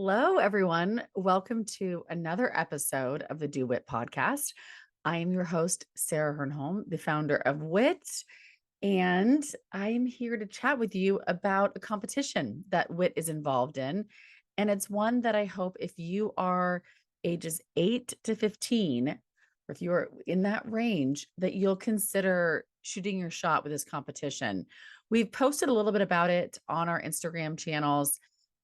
Hello, everyone. Welcome to another episode of the Do Wit podcast. I am your host, Sarah Hernholm, the founder of Wit, and I am here to chat with you about a competition that Wit is involved in. And it's one that I hope if you are ages 8 to 15, or if you are in that range, that you'll consider shooting your shot with this competition. We've posted a little bit about it on our Instagram channels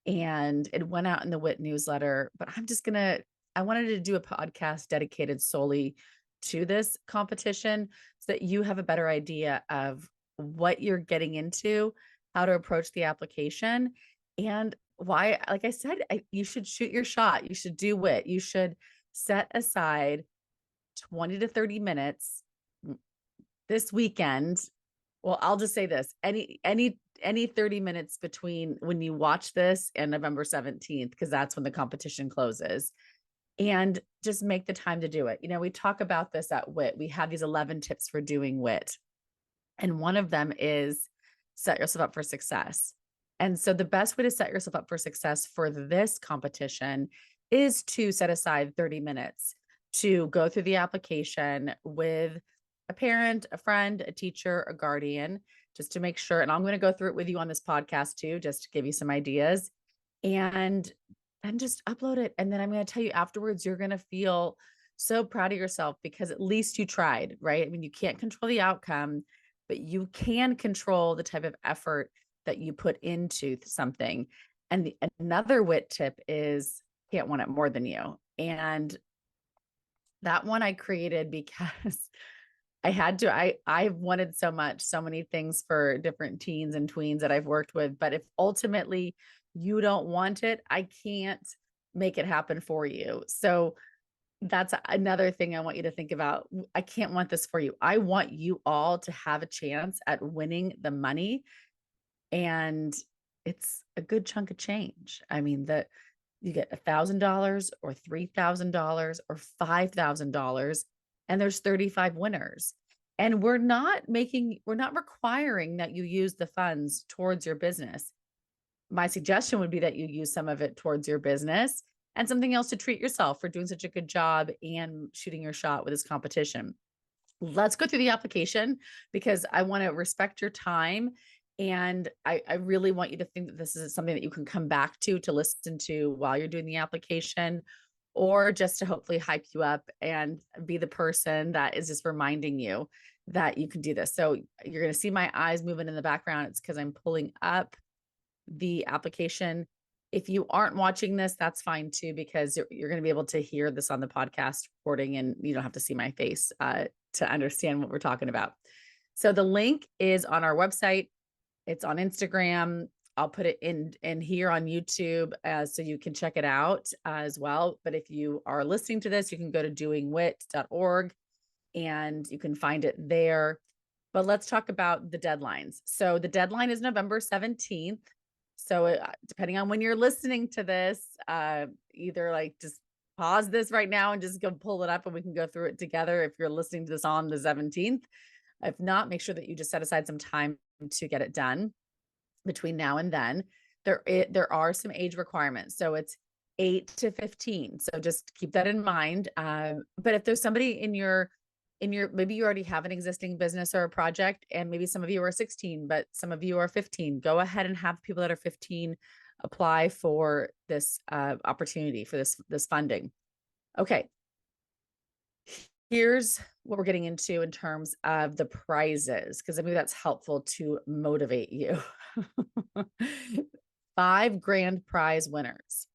and it went out in the WIT newsletter, but I wanted to do a podcast dedicated solely to this competition so that you have a better idea of what you're getting into, how to approach the application, and why, like I said, you should shoot your shot. You should do WIT. You should set aside 20 to 30 minutes this weekend. Well, I'll just say this, any 30 minutes between when you watch this and November 17th, because that's when the competition closes, and just make the time to do it. We talk about this at WIT. We have these 11 tips for doing WIT. And one of them is set yourself up for success. And so the best way to set yourself up for success for this competition is to set aside 30 minutes to go through the application with a parent, a friend, a teacher, a guardian, just to make sure. And I'm going to go through it with you on this podcast too, just to give you some ideas, and just upload it. And then I'm going to tell you afterwards, you're going to feel so proud of yourself because at least you tried, right? I mean, you can't control the outcome, but you can control the type of effort that you put into something. And another WIT tip is can't want it more than you. And that one I created because I've wanted so many things for different teens and tweens that I've worked with, but if ultimately you don't want it, I can't make it happen for you. So that's another thing I want you to think about. I can't want this for you. I want you all to have a chance at winning the money. And it's a good chunk of change. I mean, you get $1,000 or $3,000 or $5,000. And there's 35 winners. And we're not requiring that you use the funds towards your business. My suggestion would be that you use some of it towards your business and something else to treat yourself for doing such a good job and shooting your shot with this competition. Let's go through the application because I want to respect your time. And I really want you to think that this is something that you can come back to listen to while you're doing the application, or just to hopefully hype you up and be the person that is just reminding you that you can do this. So you're going to see my eyes moving in the background. It's because I'm pulling up the application. If you aren't watching this, that's fine too, because you're going to be able to hear this on the podcast recording and you don't have to see my face to understand what we're talking about. So the link is on our website. It's on Instagram. I'll put it in here on YouTube so you can check it out as well. But if you are listening to this, you can go to doingwit.org and you can find it there. But let's talk about the deadlines. So the deadline is November 17th. So depending on when you're listening to this, either like just pause this right now and just go pull it up and we can go through it together if you're listening to this on the 17th. If not, make sure that you just set aside some time to get it done. Between now and then, there are some age requirements. So it's 8 to 15. So just keep that in mind. But if there's somebody in your, maybe you already have an existing business or a project, and maybe some of you are 16, but some of you are 15, go ahead and have people that are 15 apply for this opportunity for this funding. Okay. Here's what we're getting into in terms of the prizes, because maybe that's helpful to motivate you. 5 grand prize winners.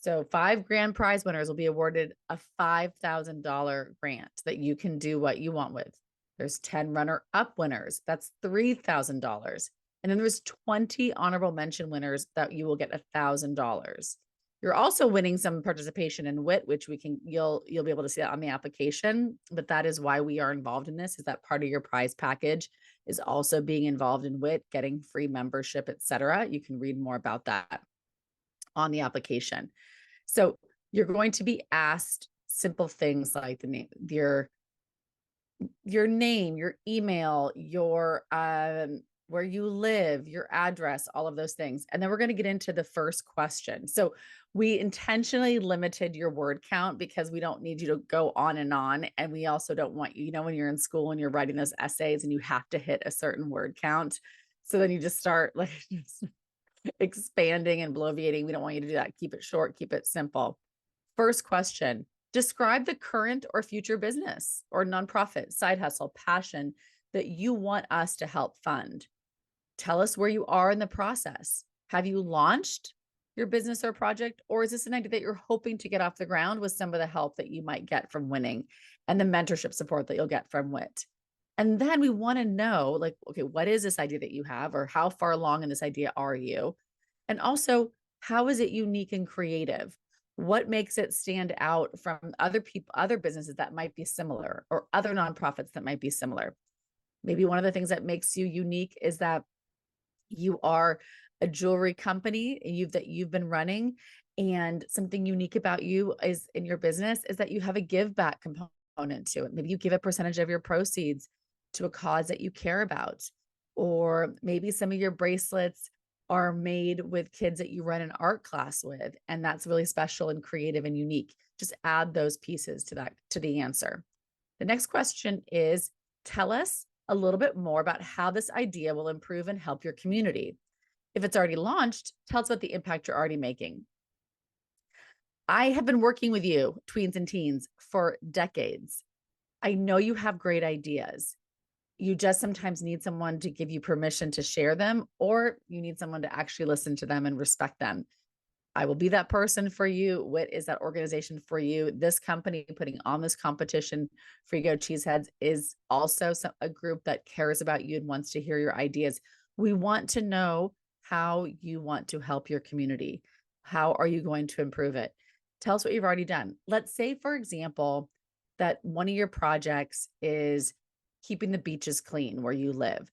So 5 grand prize winners will be awarded a $5,000 grant that you can do what you want with. There's 10 runner-up winners. That's $3,000. And then there's 20 honorable mention winners that you will get $1,000. You're also winning some participation in WIT, which you'll be able to see that on the application. But that is why we are involved in this, is that part of your prize package is also being involved in WIT, getting free membership, etc. You can read more about that on the application. So you're going to be asked simple things like the name, your name, your email, your where you live, your address, all of those things. And then we're going to get into the first question. So we intentionally limited your word count because we don't need you to go on. And we also don't want you, when you're in school and you're writing those essays and you have to hit a certain word count. So then you just start like just expanding and bloviating. We don't want you to do that. Keep it short, keep it simple. First question: describe the current or future business or nonprofit, side hustle, passion that you want us to help fund. Tell us where you are in the process. Have you launched your business or project, or is this an idea that you're hoping to get off the ground with some of the help that you might get from winning and the mentorship support that you'll get from WIT? And then we want to know, like, okay, what is this idea that you have, or how far along in this idea are you? And also, how is it unique and creative? What makes it stand out from other people, other businesses that might be similar, or other nonprofits that might be similar? Maybe one of the things that makes you unique is that you are a jewelry company that you've been running, and something unique about you is in your business is that you have a give back component to it. Maybe you give a percentage of your proceeds to a cause that you care about, or maybe some of your bracelets are made with kids that you run an art class with, and that's really special and creative and unique. Just add those pieces to the answer. The next question is, tell us a little bit more about how this idea will improve and help your community. If it's already launched, tell us about the impact you're already making. I have been working with you, tweens and teens, for decades. I know you have great ideas. You just sometimes need someone to give you permission to share them, or you need someone to actually listen to them and respect them. I will be that person for you. WIT is that organization for you. This company putting on this competition for Ego Cheeseheads is also a group that cares about you and wants to hear your ideas. We want to know how you want to help your community. How are you going to improve it? Tell us what you've already done. Let's say, for example, that one of your projects is keeping the beaches clean where you live.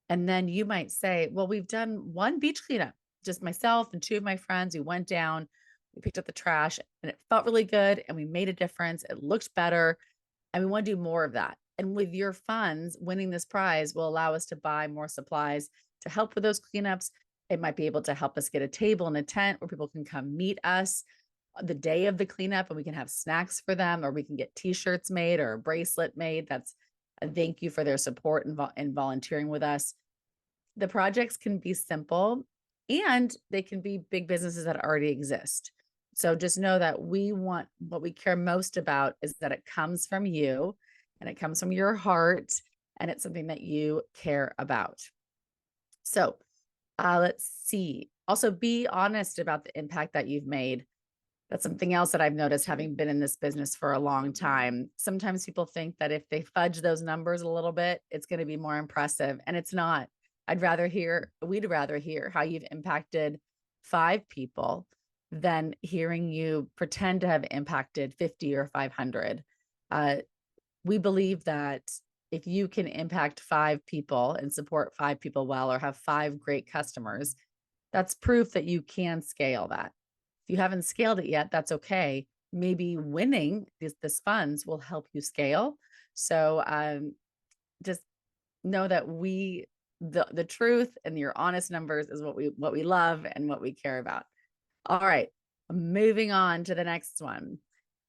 And then you might say, well, we've done one beach cleanup, just myself and two of my friends. We went down, we picked up the trash, and it felt really good. And we made a difference. It looked better. And we want to do more of that. And with your funds, winning this prize will allow us to buy more supplies to help with those cleanups. It might be able to help us get a table and a tent where people can come meet us the day of the cleanup, and we can have snacks for them, or we can get t-shirts made or a bracelet made. That's a thank you for their support and volunteering with us. The projects can be simple, and they can be big businesses that already exist. So just know that what we care most about is that it comes from you and it comes from your heart, and it's something that you care about. So let's see. Also, be honest about the impact that you've made. That's something else that I've noticed, having been in this business for a long time. Sometimes people think that if they fudge those numbers a little bit, it's going to be more impressive. And it's not. We'd rather hear how you've impacted 5 people than hearing you pretend to have impacted 50 or 500. We believe that if you can impact 5 people and support 5 people well, or have 5 great customers, that's proof that you can scale that. If you haven't scaled it yet, that's okay. Maybe winning this funds will help you scale. So just know that the truth and your honest numbers is what we love and what we care about. All right, moving on to the next one.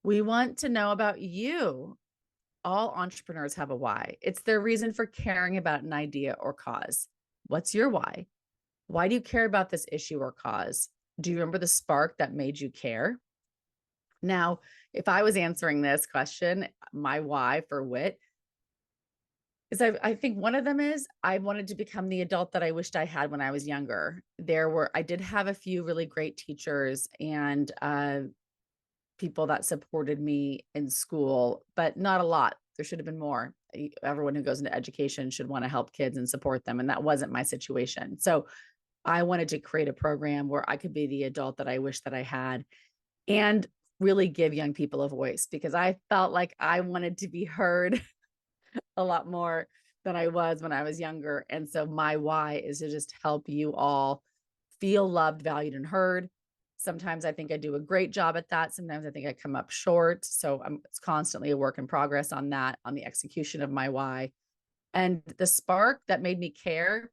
We want to know about you. All entrepreneurs have a why. It's their reason for caring about an idea or cause. What's your why? Why do you care about this issue or cause? Do you remember the spark that made you care? Now, if I was answering this question, my why for WIT is I think one of them is I wanted to become the adult that I wished I had when I was younger. I did have a few really great teachers and people that supported me in school, but not a lot. There should have been more. Everyone who goes into education should want to help kids and support them. And that wasn't my situation. So I wanted to create a program where I could be the adult that I wish that I had, and really give young people a voice, because I felt like I wanted to be heard a lot more than I was when I was younger. And so my why is to just help you all feel loved, valued, and heard. Sometimes I think I do a great job at that. Sometimes I think I come up short. So it's constantly a work in progress on that, on the execution of my why. And the spark that made me care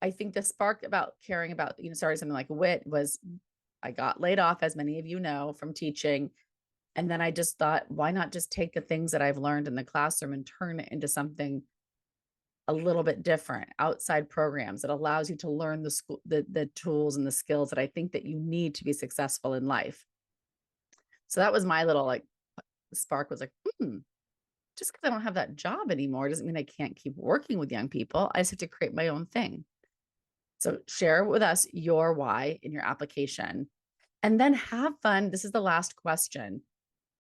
I think the spark about caring about, starting something like WIT was I got laid off, as many of you know, from teaching. And then I just thought, why not just take the things that I've learned in the classroom and turn it into something a little bit different, outside programs that allows you to learn the tools and the skills that I think that you need to be successful in life. So that was my little like spark, was like, just because I don't have that job anymore doesn't mean I can't keep working with young people. I just have to create my own thing. So share with us your why in your application, and then have fun. This is the last question.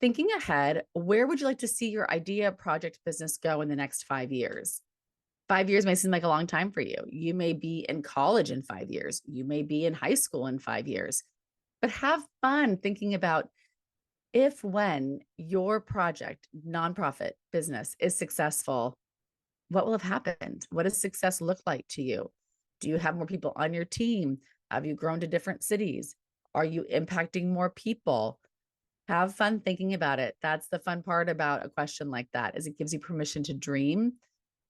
Thinking ahead, where would you like to see your idea, project, business go in the next 5 years? 5 years may seem like a long time for you. You may be in college in 5 years. You may be in high school in 5 years, but have fun thinking about if, when your project, nonprofit business is successful, what will have happened? What does success look like to you? Do you have more people on your team? Have you grown to different cities? Are you impacting more people? Have fun thinking about it. That's the fun part about a question like that, is it gives you permission to dream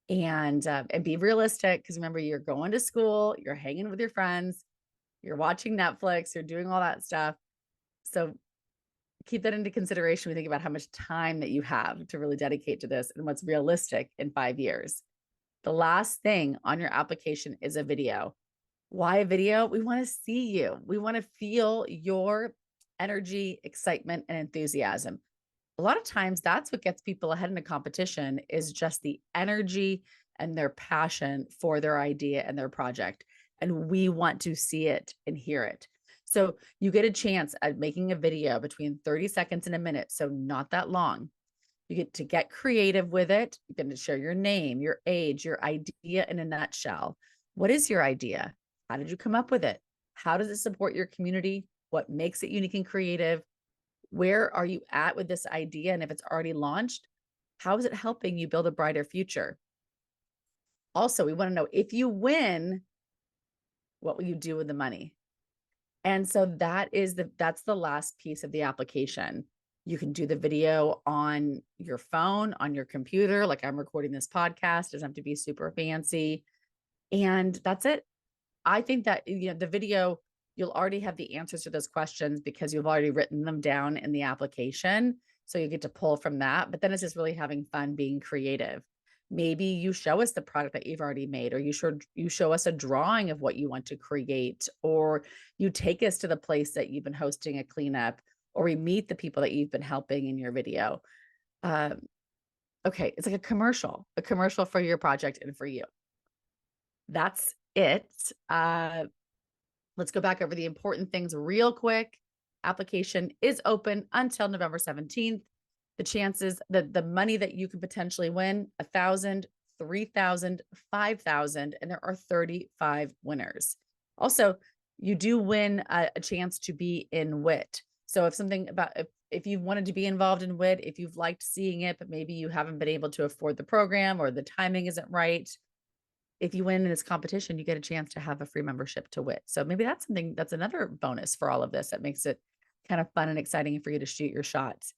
and be realistic. Because remember, you're going to school, you're hanging with your friends, you're watching Netflix, you're doing all that stuff. So keep that into consideration when you think about how much time that you have to really dedicate to this and what's realistic in 5 years. The last thing on your application is a video. Why a video? We want to see you. We want to feel your energy, excitement, and enthusiasm. A lot of times that's what gets people ahead in a competition, is just the energy and their passion for their idea and their project. And we want to see it and hear it. So you get a chance at making a video between 30 seconds and a minute. So not that long. You get to get creative with it. You get to share your name, your age, your idea in a nutshell. What is your idea? How did you come up with it? How does it support your community? What makes it unique and creative? Where are you at with this idea? And if it's already launched, how is it helping you build a brighter future? Also, we want to know, if you win, what will you do with the money? And so that's the last piece of the application. You can do the video on your phone, on your computer, like I'm recording this podcast. It doesn't have to be super fancy. And that's it. I think that, the video, you'll already have the answers to those questions because you've already written them down in the application. So you get to pull from that. But then it's just really having fun being creative. Maybe you show us the product that you've already made, or you show us a drawing of what you want to create, or you take us to the place that you've been hosting a cleanup, or we meet the people that you've been helping in your video. Okay, it's like a commercial for your project and for you. That's it. Let's go back over the important things real quick. Application is open until November 17th. The chances that the money that you could potentially win, 1,000, 3,000, 5,000, and there are 35 winners. Also, you do win a chance to be in WIT. So if you wanted to be involved in WIT, if you've liked seeing it, but maybe you haven't been able to afford the program or the timing isn't right, if you win in this competition, you get a chance to have a free membership to WIT. So maybe that's another bonus for all of this that makes it kind of fun and exciting for you to shoot your shots.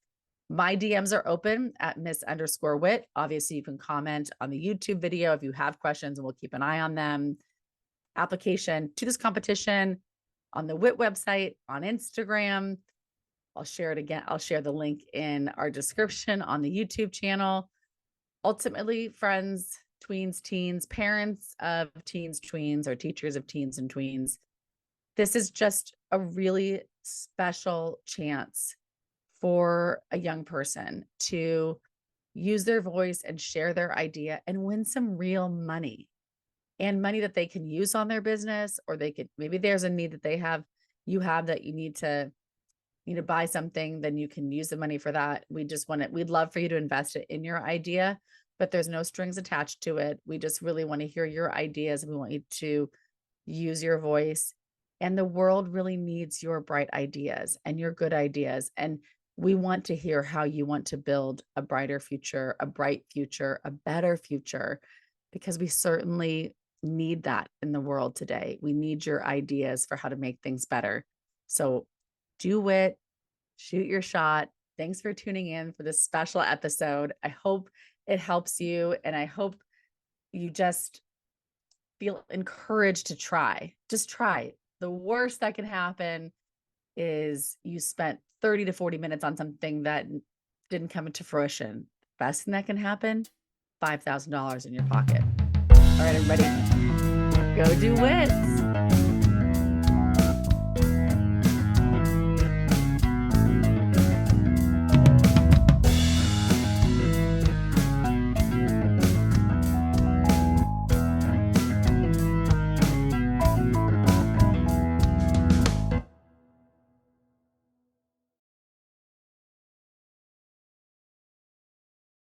My DMs are open at Miss_Wit. Obviously, you can comment on the YouTube video if you have questions, and we'll keep an eye on them. Application to this competition on the WIT website, on Instagram. I'll share it again. I'll share the link in our description on the YouTube channel. Ultimately, friends, tweens, teens, parents of teens, tweens, or teachers of teens and tweens, this is just a really special chance for a young person to use their voice and share their idea and win some real money, and money that they can use on their business, or maybe there's a need that you have that you need to buy something, then you can use the money for that. We'd love for you to invest it in your idea, but there's no strings attached to it. We just really want to hear your ideas, and we want you to use your voice. And the world really needs your bright ideas and your good ideas. And we want to hear how you want to build a brighter future, a bright future, a better future, because we certainly need that in the world today. We need your ideas for how to make things better. So do it, shoot your shot. Thanks for tuning in for this special episode. I hope it helps you, and I hope you just feel encouraged to try. Just try. The worst that can happen is you spent 30 to 40 minutes on something that didn't come into fruition. Best thing that can happen, $5,000 in your pocket. All right, everybody, go do wits.